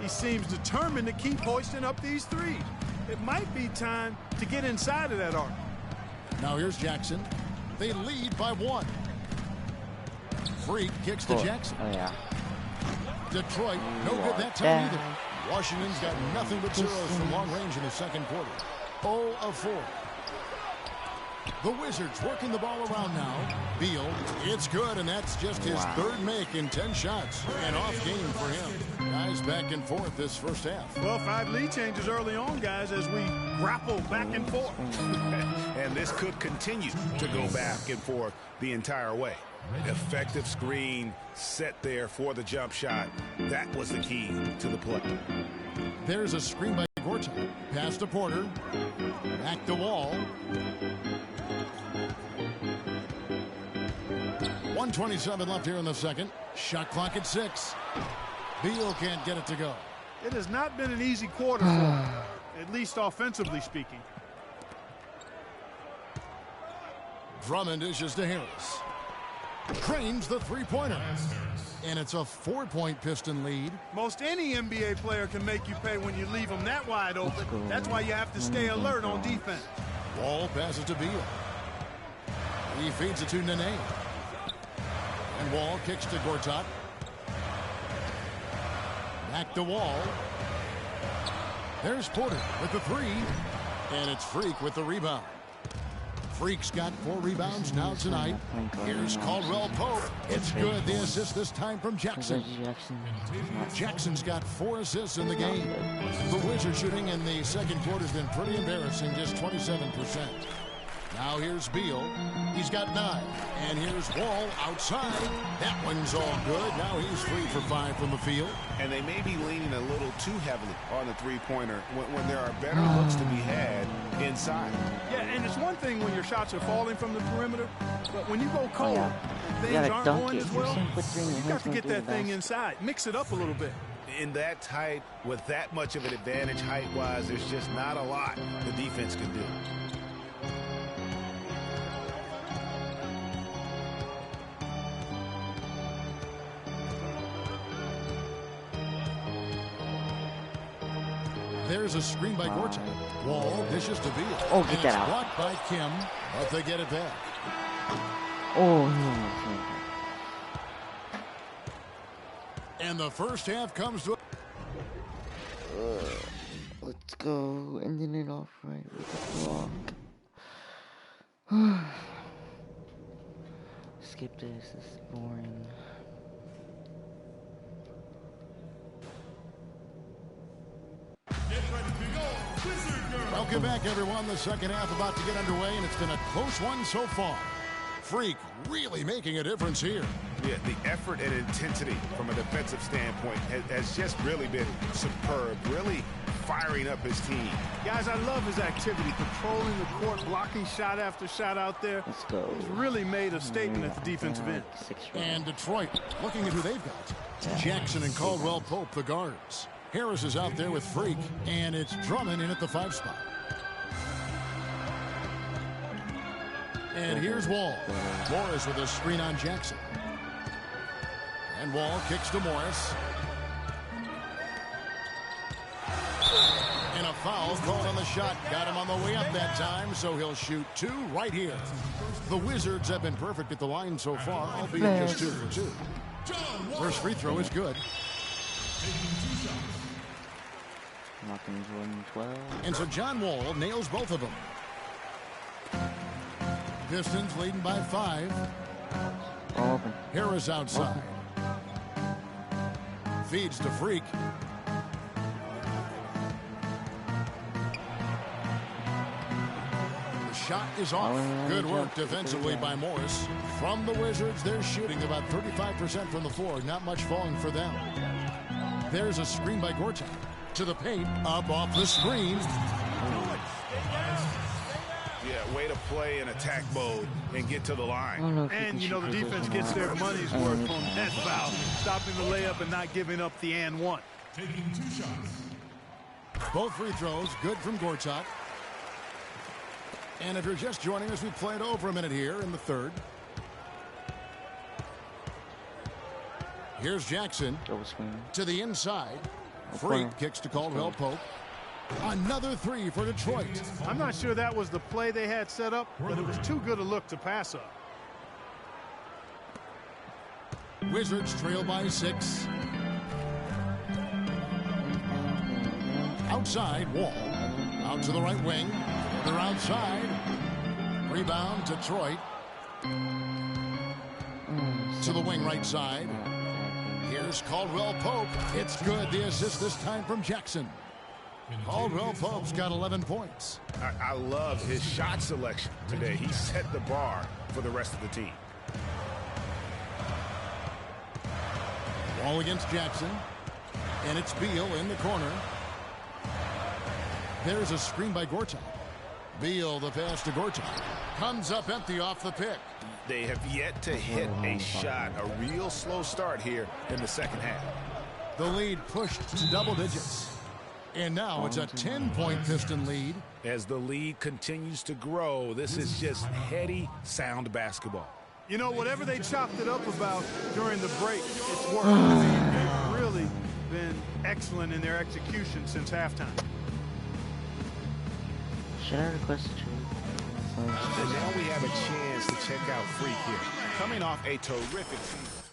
he seems determined to keep hoisting up these threes. It might be time to get inside of that arc. Now here's Jackson. They lead by 1. Freak kicks to Jackson. Oh, yeah. Detroit, no good that time either. Washington's got nothing but zeros from long range in the second quarter. 0 of 4. The Wizards working the ball around now. Beal, it's good, and that's just his third make in 10 shots. An off game for him. Guys back and forth this first half. Well, 5 lead changes early on, guys, as we grapple back and forth. And this could continue to go back and forth the entire way. Effective screen set there for the jump shot. That was the key to the play. There's a screen by Gortat. Pass to Porter. Back to Wall. 1:27 left here in the second. Shot clock at 6. Beal can't get it to go. It has not been an easy quarter for him, at least offensively speaking. Drummond dishes to Harris. Trains the three-pointer. And it's a 4-point Piston lead. Most any NBA player can make you pay when you leave them that wide open. That's why you have to stay alert on defense. Wall passes to Beal. He feeds it to Nene. And Wall kicks to Gortat. Back to Wall. There's Porter with the 3. And it's Freak with the rebound. Freak's got 4 rebounds now tonight. Here's Caldwell Pope. It's good. The assist this time from Jackson. Jackson's got 4 assists in the game. The Wizards shooting in the second quarter has been pretty embarrassing, just 27%. Now here's Beal. He's got 9. And here's Wall outside. That one's all good. Now he's 3 for 5 from the field. And they may be leaning a little too heavily on the three-pointer when there are better looks to be had inside. Yeah, and it's one thing when your shots are falling from the perimeter, but when you go cold and things aren't going as well, you've got to get that thing inside. Mix it up a little bit. In that tight, with that much of an advantage height-wise, there's just not a lot the defense can do. There's a screen by Gortat. Wall dishes to Beal. Oh, get that out. Blocked by Kim, but they get it back. Oh, no. And the first half comes to... Let's go. Ending it off right with the block. Skip this. This is boring. Welcome back, everyone. The second half about to get underway, and it's been a close one so far. Freak really making a difference here. Yeah, the effort and intensity from a defensive standpoint has just really been superb, really firing up his team. Guys, I love his activity, patrolling the court, blocking shot after shot out there. Let's go. He's really made a statement at the defensive end. And Detroit looking at who they've got. Jackson and Caldwell Pope, the guards. Harris is out there with Freak, and it's Drummond in at the 5 spot. And here's Wall. Morris with a screen on Jackson. And Wall kicks to Morris. And a foul called on the shot. Got him on the way up that time, so he'll shoot 2 right here. The Wizards have been perfect at the line so far, albeit just 2 for 2. First free throw is good. Knocking Jordan 12. And so John Wall nails both of them. Pistons leading by 5. Open. Harris outside. Feeds to Freak. The shot is off. Good work defensively by Morris. From the Wizards, they're shooting about 35% from the floor. Not much falling for them. There's a screen by Gortat. To the paint, up off the screen. Yeah, way to play in attack mode and get to the line. And, you know, the defense gets their money's worth on that foul. Stopping the layup and not giving up the and one. Taking 2 shots. Both free throws, good from Gortat. And if you're just joining us, we played over a minute here in the third. Here's Jackson to the inside. Freak kicks to Caldwell Pope. Another 3 for Detroit. I'm not sure that was the play they had set up, but it was too good a look to pass up. Wizards trail by 6. Outside, Wall. Out to the right wing. They're outside. Rebound, Detroit. To the wing right side. Here's Caldwell Pope. It's good. The assist this time from Jackson. Caldwell Pope's got 11 points. I love his shot selection today. He set the bar for the rest of the team. Wall against Jackson. And it's Beal in the corner. There's a screen by Gortat. Beal, the pass to Gortat. Comes up empty off the pick. They have yet to hit a shot. A real slow start here in the second half. The lead pushed to double digits. And now it's a 10-point Piston lead. As the lead continues to grow, this is just heady, sound basketball. You know, whatever they chopped it up about during the break, it's worked. I mean, they've really been excellent in their execution since halftime. Should I request a trade? And now we have a chance to check out Freak here. Coming off a terrific season.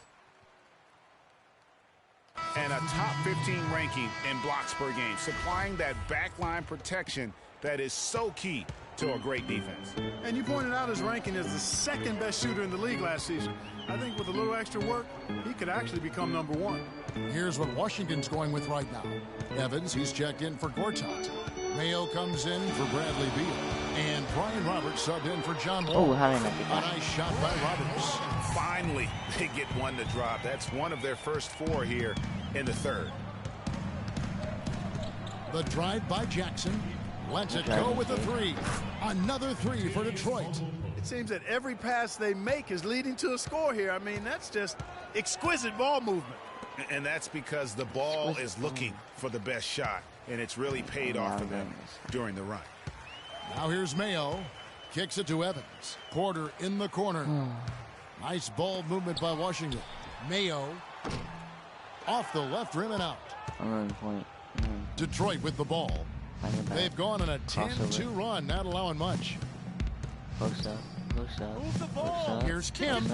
And a top 15 ranking in blocks per game, supplying that backline protection that is so key to a great defense. And you pointed out his ranking as the second best shooter in the league last season. I think with a little extra work, he could actually become #1. Here's what Washington's going with right now. Evans, he's checked in for Gortat. Mayo comes in for Bradley Beal. And Brian Roberts subbed in for John Wall. Oh, how did I not get A that? nice shot by Roberts. Finally, they get one to drop. That's one of their first 4 here in the third. The drive by Jackson. Lets it go with a 3. Another 3 for Detroit. It seems that every pass they make is leading to a score here. I mean, that's just exquisite ball movement. And that's because the ball is looking for the best shot, and it's really paid off for them during the run. Now here's Mayo. Kicks it to Evans. Porter in the corner. Nice ball movement by Washington. Mayo off the left rim and out. Detroit with the ball. They've gone on a 10-2 run, not allowing much. Post up. Move the ball. Here's Kim.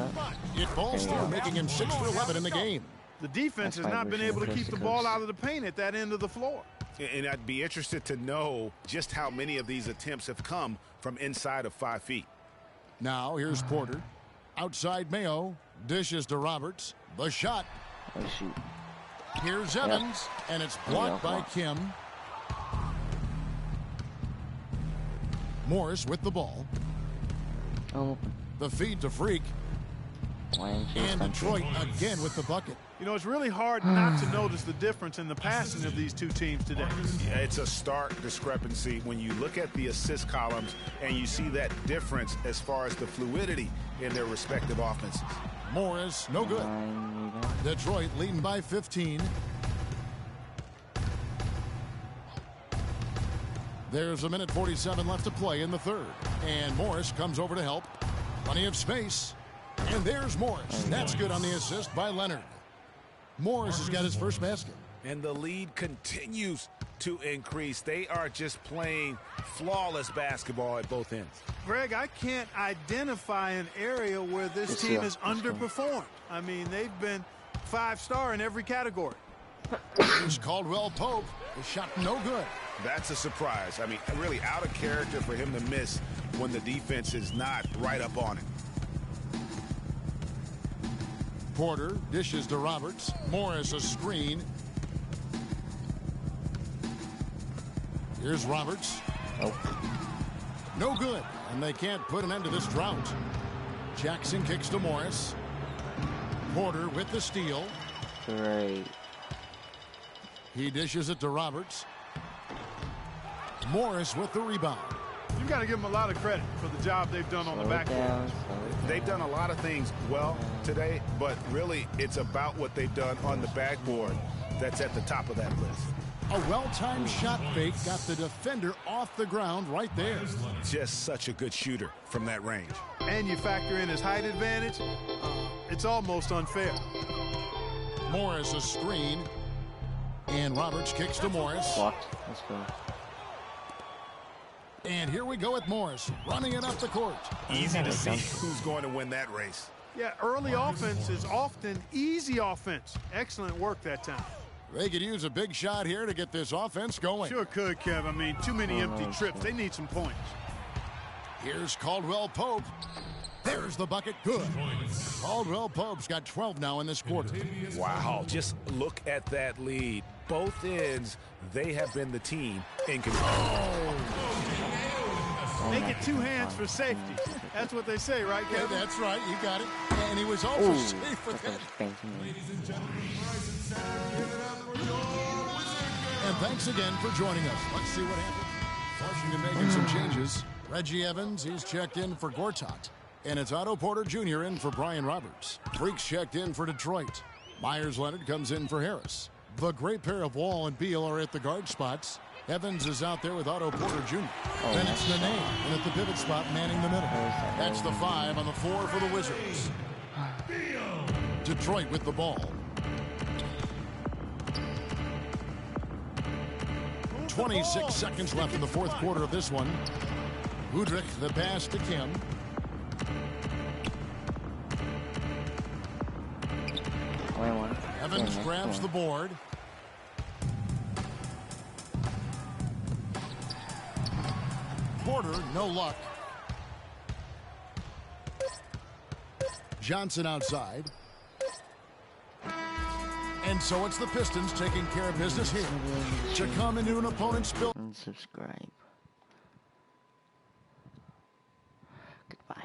It falls through, making him 6 for 11 in the game. The defense has not been able to keep the ball out of the paint at that end of the floor. And I'd be interested to know just how many of these attempts have come from inside of 5 feet. Now here's Porter. Outside Mayo. Dishes to Roberts. The shot. Oh, shoot. Here's Evans. And it's blocked by Kim. Morris with the ball. The feed to Freak. And Detroit again with the bucket. You know, it's really hard not to notice the difference in the passing of these two teams today. Yeah, it's a stark discrepancy when you look at the assist columns and you see that difference as far as the fluidity in their respective offenses. Morris, no good. Detroit leading by 15. There's 1:47 left to play in the third. And Morris comes over to help. Plenty of space. And there's Morris. That's good on the assist by Leonard. Morris has got his first basket. And the lead continues to increase. They are just playing flawless basketball at both ends. Greg, I can't identify an area where this team has underperformed. I mean, they've been 5-star in every category. Here's Caldwell Pope. The shot no good. That's a surprise. I mean, really out of character for him to miss when the defense is not right up on it. Porter dishes to Roberts. Morris a screen. Here's Roberts. No good. And they can't put an end to this drought. Jackson kicks to Morris. Porter with the steal. Great. He dishes it to Roberts. Morris with the rebound. You've got to give them a lot of credit for the job they've done on the backboard. They've done a lot of things well today, but really it's about what they've done on the backboard that's at the top of that list. A well-timed shot fake got the defender off the ground right there. Just such a good shooter from that range. And you factor in his height advantage, it's almost unfair. Morris a screen. And Roberts kicks to Morris. Blocked. Let's go. And here we go with Morris running it up the court. Easy to see who's going to win that race. Yeah, early offense is often easy offense. Excellent work that time. They could use a big shot here to get this offense going. Sure could, Kev. I mean, too many empty trips. They need some points. Here's Caldwell Pope. There's the bucket. Good. Caldwell Pope's got 12 now in this quarter. Wow, just look at that lead. Both ends, they have been the team in control. Make it 2 hands for safety. That's what they say, right, Kevin? Yeah, that's right. You got it. And he was also safe for that. Ladies and gentlemen, rise and sound. Give it up for your Wizard Girls. And thanks again for joining us. Let's see what happens. Washington making some changes. Reggie Evans, he's checked in for Gortat. And it's Otto Porter Jr. in for Brian Roberts. Freaks checked in for Detroit. Myers Leonard comes in for Harris. The great pair of Wall and Beal are at the guard spots. Evans is out there with Otto Porter Jr. Then it's Nene, and at the pivot spot, manning the middle. That's the 5 on the 4 for the Wizards. Detroit with the ball. 26 seconds left in the fourth quarter of this one. Udrich, the pass to Kim. Evans grabs the board. Porter, no luck. Johnson outside. And so it's the Pistons taking care of business here to come into an opponent's build. And subscribe. Goodbye.